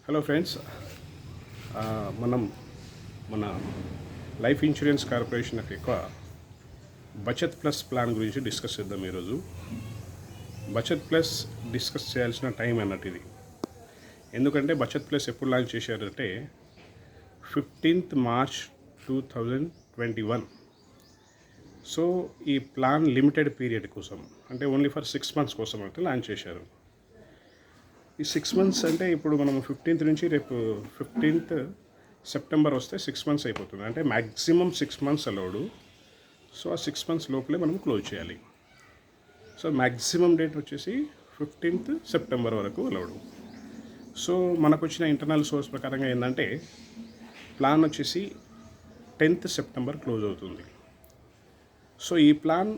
Hello friends, మనం మన life insurance corporation యొక్క బచత్ ప్లస్ ప్లాన్ గురించి డిస్కస్ చేద్దాం. ఈరోజు బచత్ ప్లస్ డిస్కస్ చేయాల్సిన టైం అన్నట్టు ఇది. ఎందుకంటే బచత్ ప్లస్ ఎప్పుడు లాంచ్ చేశారంటే 15th March 2021. సో ఈ ప్లాన్ లిమిటెడ్ పీరియడ్ కోసం, అంటే ఓన్లీ ఫర్ 6 months కోసం అయితే లాంచ్ చేశారు. ఈ 6 months అంటే ఇప్పుడు మనం 15th నుంచి రేపు 15th September వస్తే 6 months అయిపోతుంది. అంటే మ్యాక్సిమం 6 months అలౌడు. సో ఆ 6 months లోపలే మనం క్లోజ్ చేయాలి. సో మ్యాక్సిమం డేట్ వచ్చేసి 15th September వరకు అలౌడు. సో మనకు వచ్చిన ఇంటర్నల్ సోర్స్ ప్రకారంగా ఏంటంటే ప్లాన్ వచ్చేసి 10th September క్లోజ్ అవుతుంది. సో ఈ ప్లాన్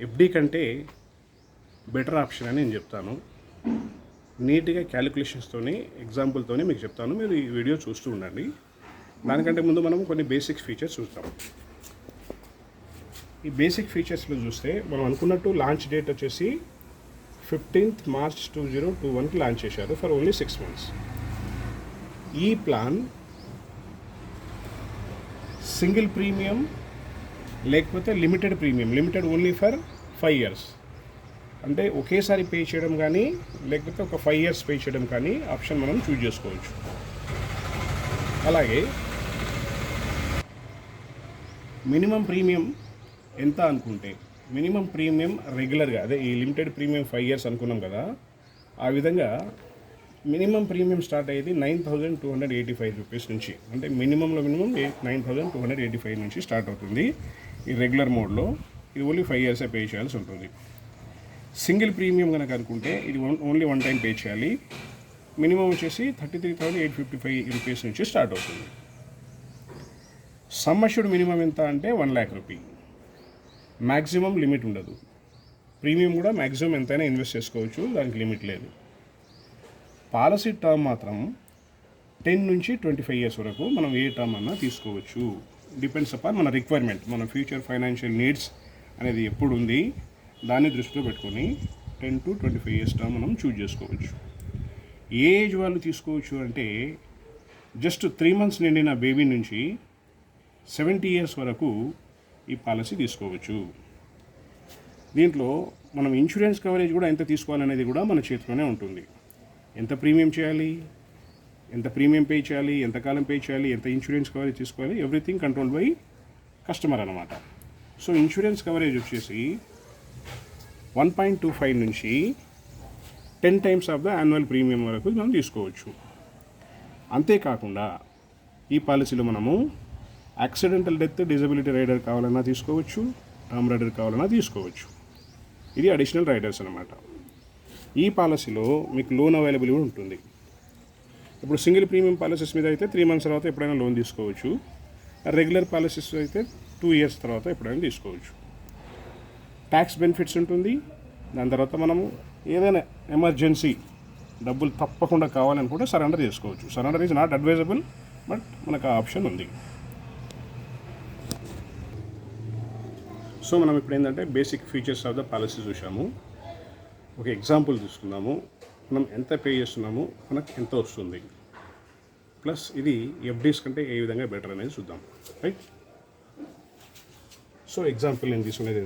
ఎఫ్డి కంటే బెటర్ ఆప్షన్ అని నేను చెప్తాను. నీట్గా క్యాలిక్యులేషన్స్తోని ఎగ్జాంపుల్తోని మీకు చెప్తాను. మీరు ఈ వీడియో చూస్తూ ఉండండి. దానికంటే ముందు మనం కొన్ని బేసిక్ ఫీచర్స్ చూస్తాం. ఈ బేసిక్ ఫీచర్స్లో చూస్తే మనం అనుకున్నట్టు లాంచ్ డేట్ వచ్చేసి 15th March 2021కి లాంచ్ చేశారు ఫర్ ఓన్లీ 6 months. ఈ ప్లాన్ సింగిల్ ప్రీమియం లేకపోతే limited premium, limited only for 5 years, అంటే ఒకేసారి పే చేయడం కానీ లేకపోతే ఒక 5 years పే చేయడం కానీ ఆప్షన్ మనం చూజ్ చేసుకోవచ్చు. అలాగే మినిమం ప్రీమియం ఎంత అనుకుంటే, మినిమం ప్రీమియం రెగ్యులర్గా అదే ఈ లిమిటెడ్ ప్రీమియం 5 years అనుకున్నాం కదా, ఆ విధంగా మినిమం ప్రీమియం స్టార్ట్ అయ్యేది 9,285 రూపీస్ నుంచి. అంటే మినిమంలో మినిమం 9,285 నుంచి స్టార్ట్ అవుతుంది. ఈ రెగ్యులర్ మోడ్లో ఇది ఓన్లీ 5 years పే చేయాల్సి ఉంటుంది. సింగిల్ ప్రీమియం కనుక అనుకుంటే ఇది ఓన్లీ 1 time పే చేయాలి. మినిమం వచ్చేసి 33,855 రూపీస్ నుంచి స్టార్ట్ అవుతుంది. సమ్ అష్యూర్డ్ మినిమం ఎంత అంటే 1 lakh రూపీ. మ్యాక్సిమం లిమిట్ ఉండదు. ప్రీమియం కూడా మ్యాక్సిమం ఎంతైనా ఇన్వెస్ట్ చేసుకోవచ్చు, దానికి లిమిట్ లేదు. పాలసీ టర్మ్ మాత్రం 10 నుంచి 25 years వరకు మనం ఏ టర్మ్ అన్నా తీసుకోవచ్చు. డిపెండ్స్ అపాన్ మన రిక్వైర్మెంట్, మన ఫ్యూచర్ ఫైనాన్షియల్ నీడ్స్ అనేది ఎప్పుడు ఉంది దాన్ని దృష్టిలో పెట్టుకొని 10 to 25 years టర్మ్ మనం చూజ్ చేసుకోవచ్చు. ఏ ఏజ్ వాళ్ళు తీసుకోవచ్చు అంటే జస్ట్ 3 months నిండిన బేబీ నుంచి 70 years వరకు ఈ పాలసీ తీసుకోవచ్చు. దీంట్లో మనం ఇన్సూరెన్స్ కవరేజ్ కూడా ఎంత తీసుకోవాలనేది కూడా మన చేతిలోనే ఉంటుంది. ఎంత ప్రీమియం చేయాలి, ఎంత ప్రీమియం పే చేయాలి, ఎంతకాలం పే చేయాలి, ఎంత ఇన్సూరెన్స్ కవరేజ్ తీసుకోవాలి, ఎవ్రీథింగ్ కంట్రోల్ బై కస్టమర్ అనమాట. సో ఇన్సూరెన్స్ కవరేజ్ వచ్చేసి 1.25 నుంచి 10 times of the annual premium వరకు మనం తీసుకోవచ్చు. అంతేకాకుండా ఈ పాలసీలో మనము యాక్సిడెంటల్ డెత్, డిజబిలిటీ రైడర్ కావాలన్నా తీసుకోవచ్చు, టర్మ్ రైడర్ కావాలన్నా తీసుకోవచ్చు. ఇది అడిషనల్ రైడర్స్ అనమాట. ఈ పాలసీలో మీకు లోన్ అవైలబుల్ కూడా ఉంటుంది. ఇప్పుడు సింగిల్ ప్రీమియం పాలసీస్ మీద అయితే 3 months తర్వాత ఎప్పుడైనా లోన్ తీసుకోవచ్చు. రెగ్యులర్ పాలసీస్ అయితే 2 years తర్వాత ఎప్పుడైనా తీసుకోవచ్చు. ట్యాక్స్ బెనిఫిట్స్ ఉంటుంది. దాని తర్వాత మనము ఏదైనా ఎమర్జెన్సీ డబ్బులు తప్పకుండా కావాలనుకుంటే సరెండర్ చేసుకోవచ్చు. Surrender is not advisable, but మనకు ఆ ఆప్షన్ ఉంది. సో మనం ఇప్పుడు ఏంటంటే basic features of the policy చూసాము. ఒక ఎగ్జాంపుల్ తీసుకుందాము. మనం ఎంత పే చేస్తున్నాము, మనకు ఎంత వస్తుంది, ప్లస్ ఇది ఎఫ్డీస్ కంటే ఏ విధంగా బెటర్ అనేది చూద్దాం. రైట్. సో ఎగ్జాంపుల్ నేను తీసుకునేది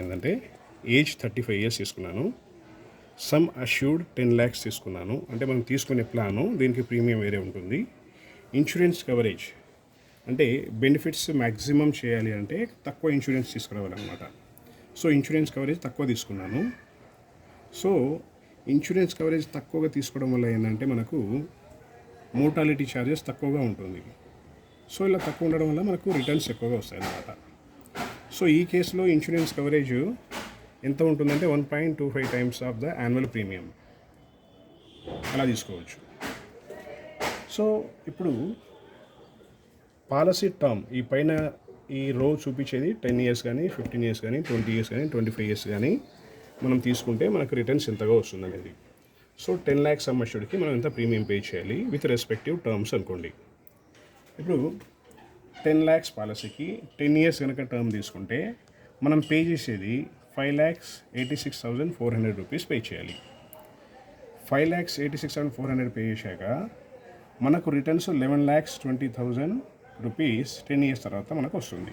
ఏంటంటే ఏజ్ 35 years తీసుకున్నాను. సమ్ అష్యూర్డ్ 10 lakhs తీసుకున్నాను. అంటే మనం తీసుకునే ప్లాను దీనికి ప్రీమియం వేరే ఉంటుంది. ఇన్సూరెన్స్ కవరేజ్ అంటే బెనిఫిట్స్ మ్యాక్సిమం చేయాలి అంటే తక్కువ ఇన్సూరెన్స్ తీసుకురావాలన్నమాట. సో ఇన్సూరెన్స్ కవరేజ్ తక్కువ తీసుకున్నాను. సో ఇన్సూరెన్స్ కవరేజ్ తక్కువగా తీసుకోవడం వల్ల ఏంటంటే మనకు మోర్టాలిటీ ఛార్జెస్ తక్కువగా ఉంటుంది. సో ఇలా తక్కువ ఉండడం వల్ల మనకు రిటర్న్స్ ఎక్కువగా వస్తాయి అన్నమాట. సో ఈ కేసులో ఇన్సూరెన్స్ కవరేజ్ ఎంత ఉంటుందంటే 1.25 times of the annual premium అలా తీసుకోవచ్చు. సో ఇప్పుడు పాలసీ టర్మ్ ఈ పైన ఈ రో చూపించేది 10 years కానీ, 15 years కానీ, 20 years కానీ, 25 years కానీ మనం తీసుకుంటే మనకు రిటర్న్స్ ఎంతగా వస్తుంది అనేది. సో 10 lakhs సమ్ అష్యూర్డ్కి మనం ఎంత ప్రీమియం పే చేయాలి విత్ రెస్పెక్టివ్ టర్మ్స్ అనుకోండి. ఇప్పుడు 10 lakhs పాలసీకి 10 years కనుక టర్మ్ తీసుకుంటే మనం పే చేసేది 5,86,400 రూపీస్ పే చేయాలి. 5,86,400 పే చేశాక మనకు రిటర్న్స్ 11,20,000 రూపీస్ 10 years తర్వాత మనకు వస్తుంది.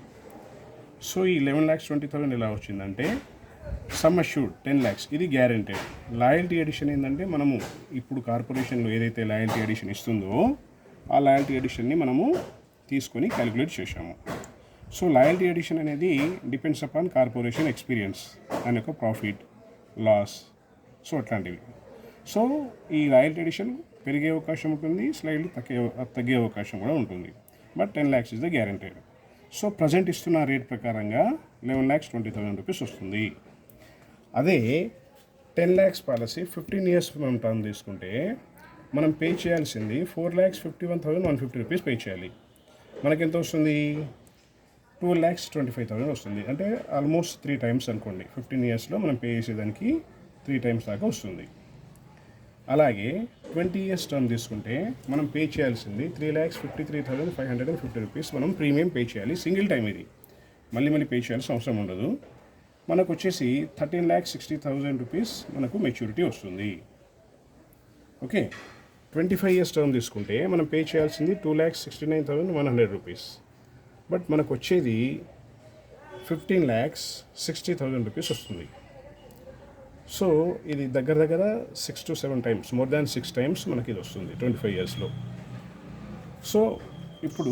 సో ఈ 11,20,000 ఎలా వచ్చిందంటే సమ్ అష్యూర్డ్ 10 lakhs, ఇది గ్యారెంటెడ్. లాయల్టీ ఎడిషన్ ఏంటంటే మనము ఇప్పుడు కార్పొరేషన్లో ఏదైతే లాయల్టీ ఎడిషన్ ఇస్తుందో ఆ లాయల్టీ ఎడిషన్ని మనము తీసుకొని క్యాలిక్యులేట్ చేశాము. సో లాయల్టీ ఎడిషన్ అనేది డిపెండ్స్ అపాన్ కార్పొరేషన్ ఎక్స్పీరియన్స్, దాని యొక్క ప్రాఫిట్ లాస్, సో అట్లాంటివి. సో ఈ లాయల్టీ ఎడిషన్ పెరిగే అవకాశం ఉంటుంది, స్లైడ్లీ తగ్గే అవకాశం కూడా ఉంటుంది. But 10 lakhs is the guaranteed. So present ఇస్తున్న రేట్ ప్రకారంగా 11,20,000 రూపీస్ వస్తుంది. అదే 10 lakhs పాలసీ 15 years మనం టర్మ్ తీసుకుంటే మనం పే చేయాల్సింది 4,51,150 రూపీస్ పే చేయాలి. మనకెంత వస్తుంది? 12,25,000 వస్తుంది. అంటే ఆల్మోస్ట్ 3 times అనుకోండి. 15 yearsలో మనం పే చేసేదానికి 3 times దాకా వస్తుంది. అలాగే 20 years టర్మ్ తీసుకుంటే మనం పే చేయాల్సింది 3,53,550 రూపీస్ మనం ప్రీమియం పే చేయాలి. సింగిల్ టైం ఇది, మళ్ళీ పే చేయాల్సిన అవసరం ఉండదు. మనకు వచ్చేసి 13,60,000 రూపీస్ మనకు మెచ్యూరిటీ వస్తుంది. ఓకే, 25 years టర్మ్ తీసుకుంటే మనం పే చేయాల్సింది 2,69,100 రూపీస్. బట్ మనకు వచ్చేది 15,60,000 రూపీస్ వస్తుంది. సో ఇది దగ్గర 6 to 7 times, more than 6 times మనకి ఇది వస్తుంది 25 yearsలో. సో ఇప్పుడు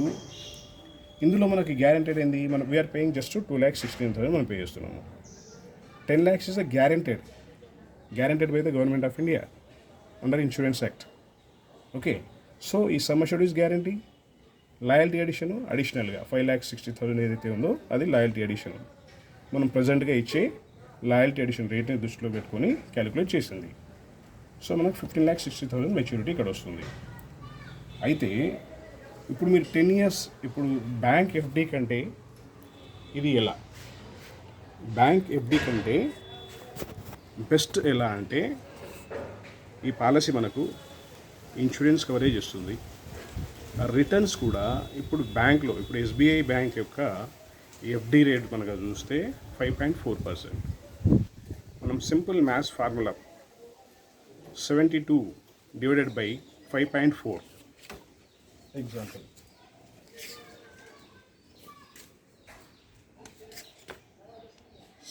ఇందులో మనకి గ్యారెంటెడ్ ఏంది? మనం వీఆర్ పేయింగ్ జస్ట్ 2,16,000 మనం పే చేస్తున్నాము. 10 lakhs is a guaranteed by the government of India under insurance act. Okay, so ఈ sum assured is guarantee. Loyalty edition అడిషనల్గా 5,60,000 ఏదైతే ఉందో అది లాయల్టీ ఎడిషన్. మనం ప్రజెంట్గా ఇచ్చే లాయల్టీ ఎడిషన్ రేట్ని దృష్టిలో పెట్టుకొని క్యాలిక్యులేట్ చేసింది. సో మనకు 15,60,000 మెచ్యూరిటీ ఇక్కడ వస్తుంది. అయితే ఇప్పుడు మీరు 10 years ఇప్పుడు బ్యాంక్ ఎఫ్డి కంటే ఇది ఎలా? బ్యాంక్ ఎఫ్డి కంటే బెస్ట్ ఎలా అంటే ఈ పాలసీ మనకు ఇన్సూరెన్స్ కవరేజ్ ఇస్తుంది. రిటర్న్స్ కూడా ఇప్పుడు బ్యాంక్లో, ఇప్పుడు ఎస్బీఐ బ్యాంక్ యొక్క ఎఫ్డి రేట్ మనకు చూస్తే 5.4%. మనం simple maths formula 72 divided by 5.4 example.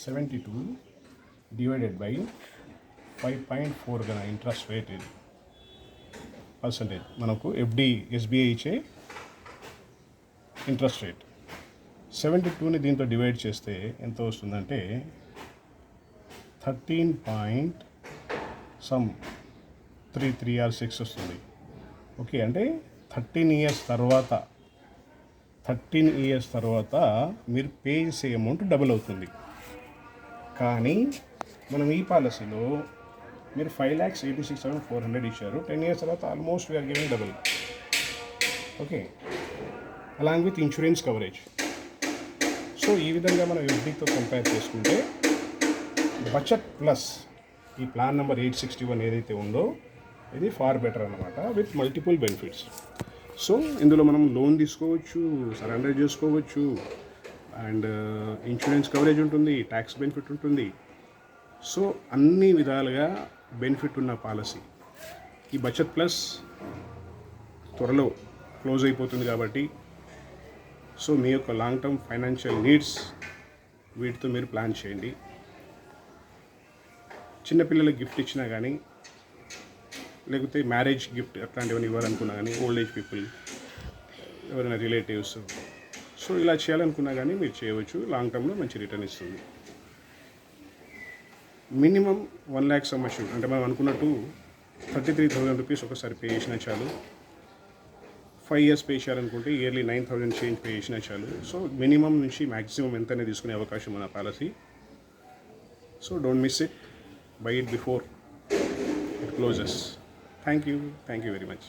72 divided by 5.4 గల ఇంట్రెస్ట్ రేట్ ఇది పర్సంటేజ్ మనకు ఎఫ్డి ఎస్బీఐ ఇచ్చే ఇంట్రెస్ట్ రేట్. 72ని దీంతో డివైడ్ చేస్తే ఎంత వస్తుందంటే 13.33 or 6 వస్తుంది. ఓకే, అంటే 13 years తర్వాత మీరు పే చేసే అమౌంట్ డబుల్ అవుతుంది. కానీ మనం ఈ పాలసీలో మీరు 5,86,400 ఇచ్చారు. 10 years తర్వాత almost we are giving double. Okay, along with insurance coverage. So ఈ విధంగా మనం ఎఫ్డీతో కంపేర్ చేసుకుంటే బచత్ ప్లస్ ఈ ప్లాన్ నెంబర్ 861 ఏదైతే ఉందో ఇది ఫార్ బెటర్ అన్నమాట, విత్ మల్టిపుల్ బెనిఫిట్స్. సో ఇందులో మనం లోన్ తీసుకోవచ్చు, సరెండర్ చేసుకోవచ్చు, అండ్ ఇన్సూరెన్స్ కవరేజ్ ఉంటుంది, ట్యాక్స్ బెనిఫిట్ ఉంటుంది. సో అన్ని విధాలుగా బెనిఫిట్ ఉన్న పాలసీ ఈ బచత్ ప్లస్ త్వరలో క్లోజ్ అయిపోతుంది. కాబట్టి సో మీ యొక్క లాంగ్ టర్మ్ ఫైనాన్షియల్ నీడ్స్ వీటితో మీరు ప్లాన్ చేయండి. చిన్నపిల్లలకి గిఫ్ట్ ఇచ్చినా కానీ, లేకపోతే మ్యారేజ్ గిఫ్ట్ అట్లాంటివన్నీ ఇవ్వాలనుకున్నా కానీ, ఓల్డ్ ఏజ్ పీపుల్, ఎవరైనా రిలేటివ్స్, సో ఇలా చేయాలనుకున్నా కానీ మీరు చేయవచ్చు. లాంగ్ టర్మ్లో మంచి రిటర్న్ ఇస్తుంది. మినిమం 1 lakh సమ్ అష్యూర్డ్, అంటే మనం అనుకున్నట్టు 33,000 రూపీస్ ఒకసారి పే చేసినా చాలు. 5 years పే చేయాలనుకుంటే ఇయర్లీ 9,000 చేంజ్ పే చేసినా చాలు. సో మినిమం నుంచి మ్యాక్సిమం ఎంతనే తీసుకునే అవకాశం ఉన్న policy. So don't miss it, buy it before it closes. Thank you very much.